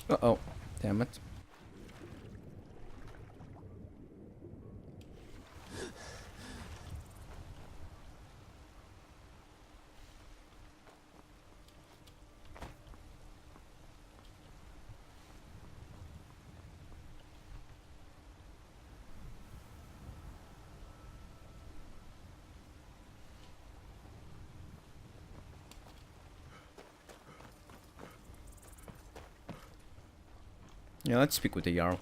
Uh-oh. Damn it. Yeah, let's speak with the Jarl.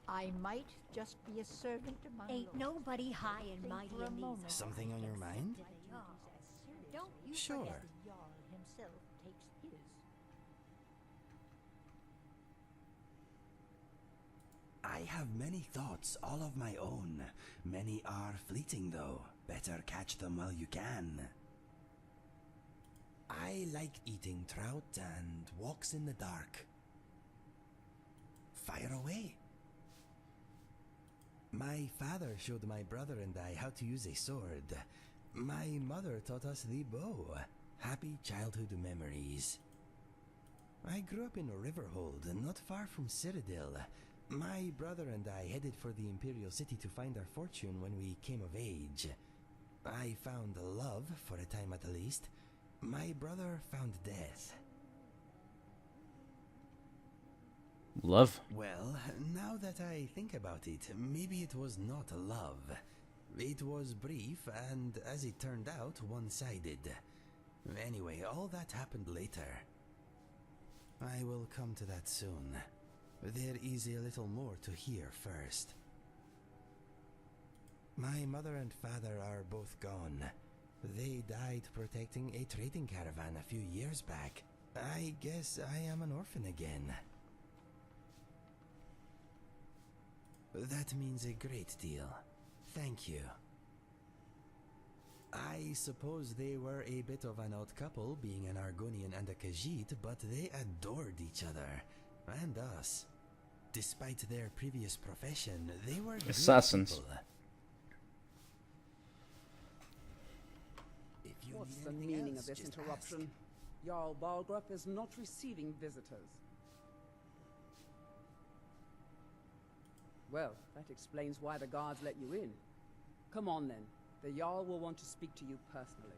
I might just be a servant of my Ain't lord. nobody high and mighty For a in moment, these. Something on your mind? Don't you Sure. forget the Jarl himself takes his. I have many thoughts, all of my own. Many are fleeting, though. Better catch them while you can. I like eating trout and walks in the dark. Fire away. My father showed my brother and I how to use a sword. My mother taught us the bow. Happy childhood memories. I grew up in Riverhold, not far from Cyrodiil. My brother and I headed for the Imperial City to find our fortune when we came of age. I found love, for a time at least. My brother found death. Love? Well, now that I think about it, maybe it was not love. It was brief, and as it turned out, one-sided. Anyway, all that happened later. I will come to that soon. There is a little more to hear first. My mother and father are both gone. They died protecting a trading caravan a few years back. I guess I am an orphan again. That means a great deal. Thank you. I suppose they were a bit of an odd couple, being an Argonian and a Khajiit, but they adored each other. And us. Despite their previous profession, they were good Assassins. people. If you What's need the anything meaning else, of this just interruption? ask. Jarl Balgrup is not receiving visitors. Well, that explains why the guards let you in. Come on then. The Jarl will want to speak to you personally.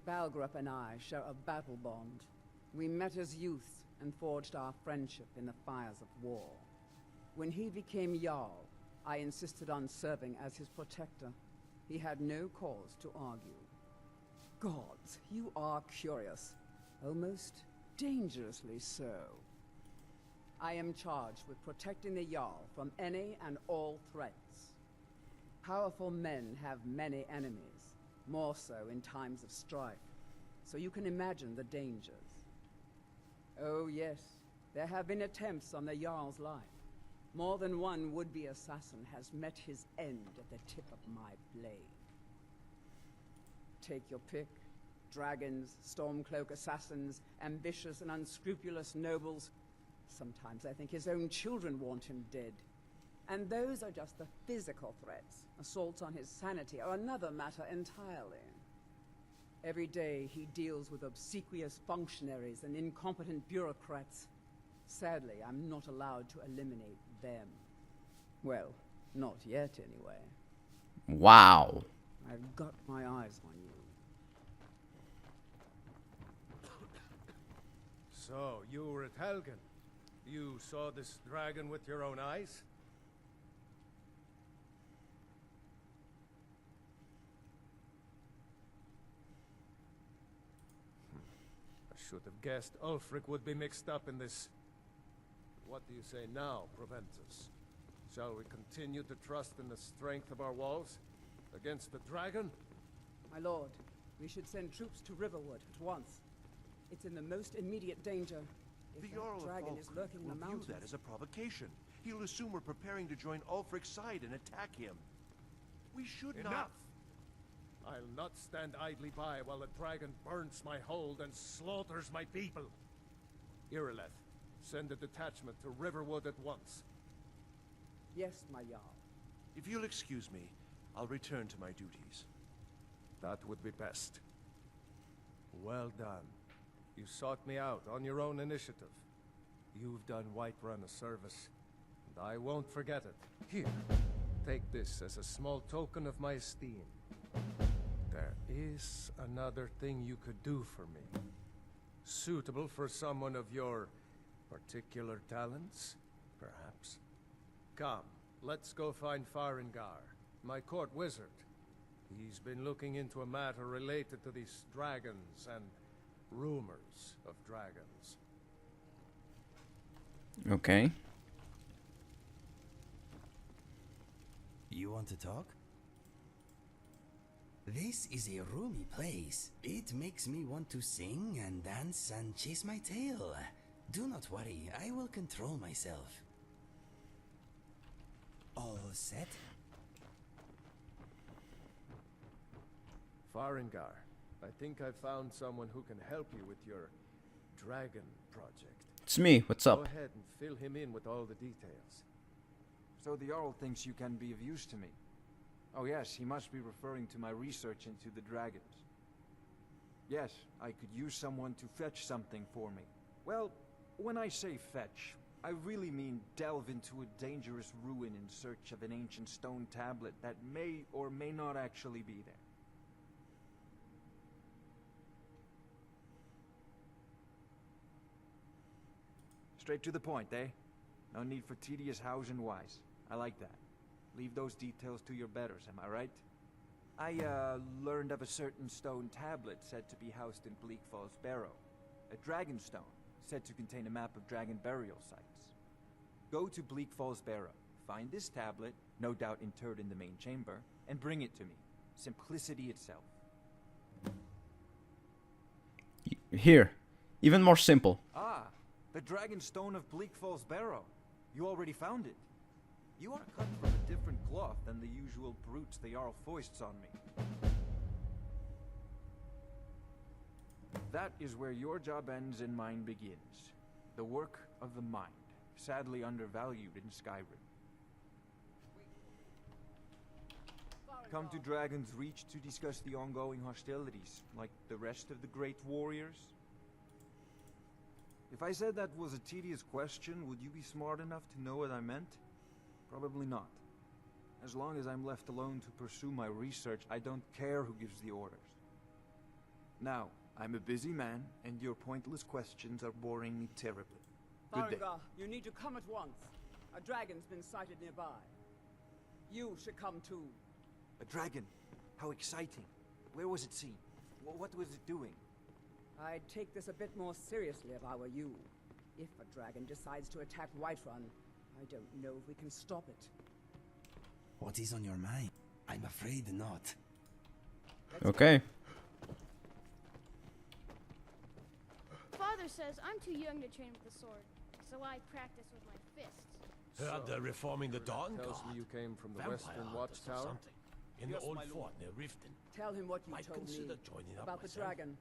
Balgrup and I share a battle bond. We met as youths and forged our friendship in the fires of war. When he became Jarl, I insisted on serving as his protector. He had no cause to argue. Gods, you are curious. Almost dangerously so. I am charged with protecting the Jarl from any and all threats. Powerful men have many enemies, more so in times of strife, so you can imagine the dangers. Oh yes, there have been attempts on the Jarl's life. More than one would-be assassin has met his end at the tip of my blade. Take your pick. Dragons, Stormcloak assassins, ambitious and unscrupulous nobles. Sometimes I think his own children want him dead. And those are just the physical threats. Assaults on his sanity are another matter entirely. Every day he deals with obsequious functionaries and incompetent bureaucrats. Sadly, I'm not allowed to eliminate them. Well, not yet anyway. Wow. I've got my eyes on you. So, you were at Helgen. You saw this dragon with your own eyes? I should have guessed Ulfric would be mixed up in this. What do you say now, Proventus? Shall we continue to trust in the strength of our walls? Against the dragon? My lord, we should send troops to Riverwood at once. It's in the most immediate danger. If The that Jarl of dragon is Falkreath lurking in the will view mountains. that as a provocation. He'll assume we're preparing to join Ulfric's side and attack him. We should Enough! not. I'll not stand idly by while the dragon burns my hold and slaughters my people. Irileth, Send a detachment to Riverwood at once. Yes, my Jarl. If you'll excuse me, I'll return to my duties. That would be best. Well done. You sought me out on your own initiative. You've done Whiterun a service, and I won't forget it. Here, take this as a small token of my esteem. There is another thing you could do for me. Suitable for someone of your particular talents, perhaps. Come, let's go find Farengar, my court wizard. He's been looking into a matter related to these dragons and rumors of dragons. Okay. You want to talk? This is a roomy place. It makes me want to sing and dance and chase my tail. Do not worry, I will control myself. All set? Farengar, I think I found someone who can help you with your dragon project. It's me. What's Go up? ahead and fill him in with all the details. So the Jarl thinks you can be of use to me. Oh yes, he must be referring to my research into the dragons. Yes, I could use someone to fetch something for me. Well, when I say fetch, I really mean delve into a dangerous ruin in search of an ancient stone tablet that may or may not actually be there. Straight to the point, eh? No need for tedious hows and whys. I like that. Leave those details to your betters, am I right? I, learned of a certain stone tablet said to be housed in Bleak Barrow. A dragon stone, said to contain a map of dragon burial sites. Go to Bleak Barrow, find this tablet, no doubt interred in the main chamber, and bring it to me. Simplicity itself. Here. Even more simple. Ah, the dragon stone of Bleak Barrow. You already found it. You are cut from a different cloth than the usual brutes the Jarl foists on me. That is where your job ends and mine begins. The work of the mind, sadly undervalued in Skyrim. Come to Dragon's Reach to discuss the ongoing hostilities, like the rest of the great warriors? If I said that was a tedious question, would you be smart enough to know what I meant? Probably not. As long as I'm left alone to pursue my research, I don't care who gives the orders. Now, I'm a busy man, and your pointless questions are boring me terribly. Good day. Farengar, you need to come at once. A dragon's been sighted nearby. You should come too. A dragon? How exciting. Where was it seen? What was it doing? I'd take this a bit more seriously if I were you. If a dragon decides to attack Whiterun, I don't know if we can stop it. What is on your mind? I'm afraid not. Okay. Father says I'm too young to train with the sword, so I practice with my fists. Heard they're reforming the Dawn Tells Guard. me you came from the Vampire Western hunters or Watchtower. something. In the old fort near Riften. Tell him what you Might told me consider joining up about the myself. dragon.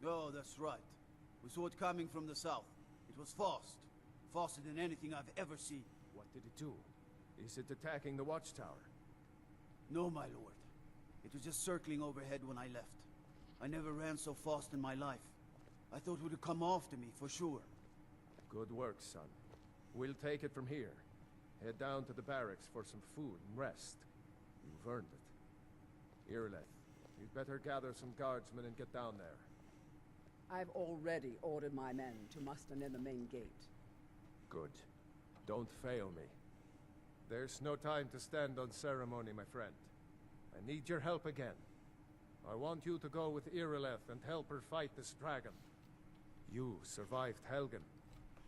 Oh, that's right. We saw it coming from the south. It was fast. Faster than anything I've ever seen. What did it do? Is it attacking the Watchtower? No, my lord. It was just circling overhead when I left. I never ran so fast in my life. I thought it would come after me, for sure. Good work, son. We'll take it from here. Head down to the barracks for some food and rest. You've earned it. Irleth, you'd better gather some guardsmen and get down there. I've already ordered my men to muster near the main gate. Good. Don't fail me. There's no time to stand on ceremony, my friend. I need your help again. I want you to go with Irileth and help her fight this dragon. You survived Helgen,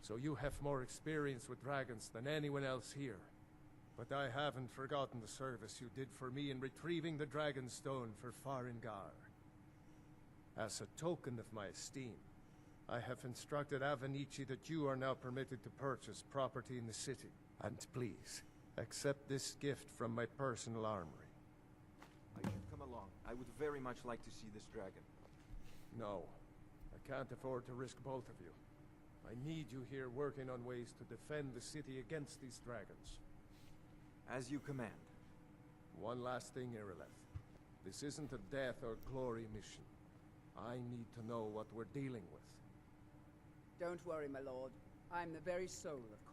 so you have more experience with dragons than anyone else here. But I haven't forgotten the service you did for me in retrieving the Dragon Stone for Farengar. As a token of my esteem, I have instructed Avenici that you are now permitted to purchase property in the city. And please, accept this gift from my personal armory. I should come along. I would very much like to see this dragon. No, I can't afford to risk both of you. I need you here working on ways to defend the city against these dragons. As you command. One last thing, Irileth. This isn't a death or glory mission. I need to know what we're dealing with. Don't worry, my lord. I'm the very soul of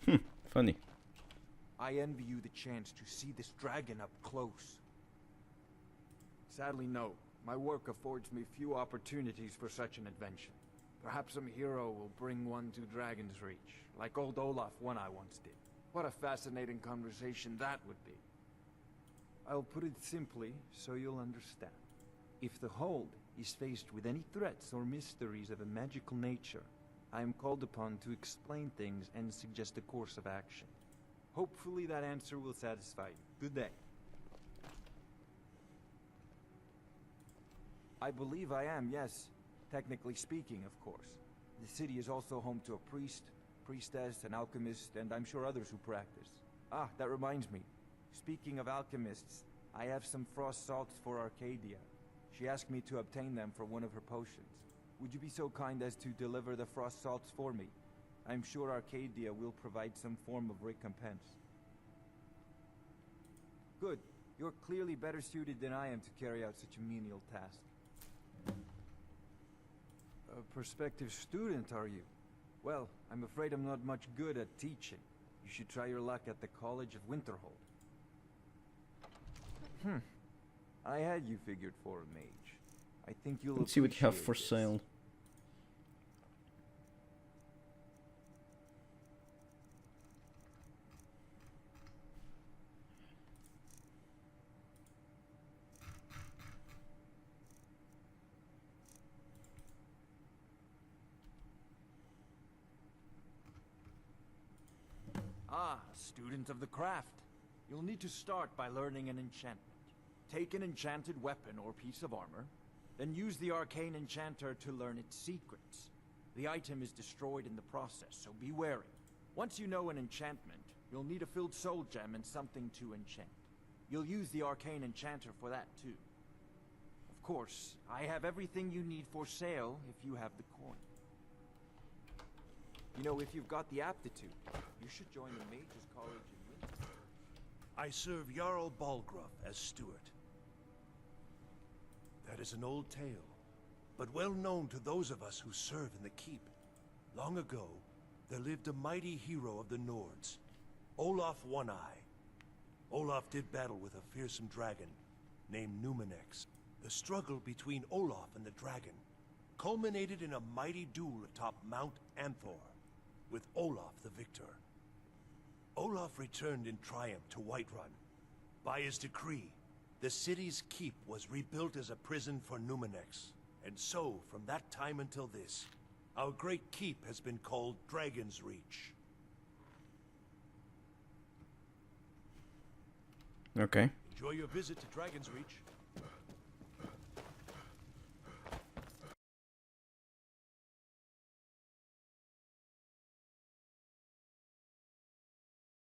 caution. Funny. I envy you the chance to see this dragon up close. Sadly, no. My work affords me few opportunities for such an adventure. Perhaps some hero will bring one to Dragon's Reach, like old Olaf One-Eye once did. What a fascinating conversation that would be. I'll put it simply so you'll understand. If the Hold is faced with any threats or mysteries of a magical nature, I am called upon to explain things and suggest a course of action. Hopefully that answer will satisfy you. Good day. I believe I am, yes. Technically speaking, of course. The city is also home to a priest, priestess, an alchemist, and I'm sure others who practice. Ah, that reminds me. Speaking of alchemists, I have some frost salts for Arcadia. She asked me to obtain them for one of her potions. Would you be so kind as to deliver the frost salts for me? I'm sure Arcadia will provide some form of recompense. Good. You're clearly better suited than I am to carry out such a menial task. A prospective student, are you? Well, I'm afraid I'm not much good at teaching. You should try your luck at the College of Winterhold. I had you figured for a mage. I think you'll Let's see what you have appreciate for this. sale. Ah, a student of the craft. You'll need to start by learning an enchantment. Take an enchanted weapon or piece of armor, then use the arcane enchanter to learn its secrets. The item is destroyed in the process, so be wary. Once you know an enchantment, you'll need a filled soul gem and something to enchant. You'll use the arcane enchanter for that too. Of course, I have everything you need for sale if you have the coin. You know, if you've got the aptitude, you should join the Mages College in Winter. I serve Jarl Balgruuf as steward. That is an old tale, but well known to those of us who serve in the keep. Long ago, there lived a mighty hero of the Nords, Olaf One-Eye. Olaf did battle with a fearsome dragon named Numenex. The struggle between Olaf and the dragon culminated in a mighty duel atop Mount Anthor, with Olaf the victor. Olaf returned in triumph to Whiterun. By his decree, the city's keep was rebuilt as a prison for Numenex. And so, from that time until this, our great keep has been called Dragon's Reach. Okay. Enjoy your visit to Dragon's Reach.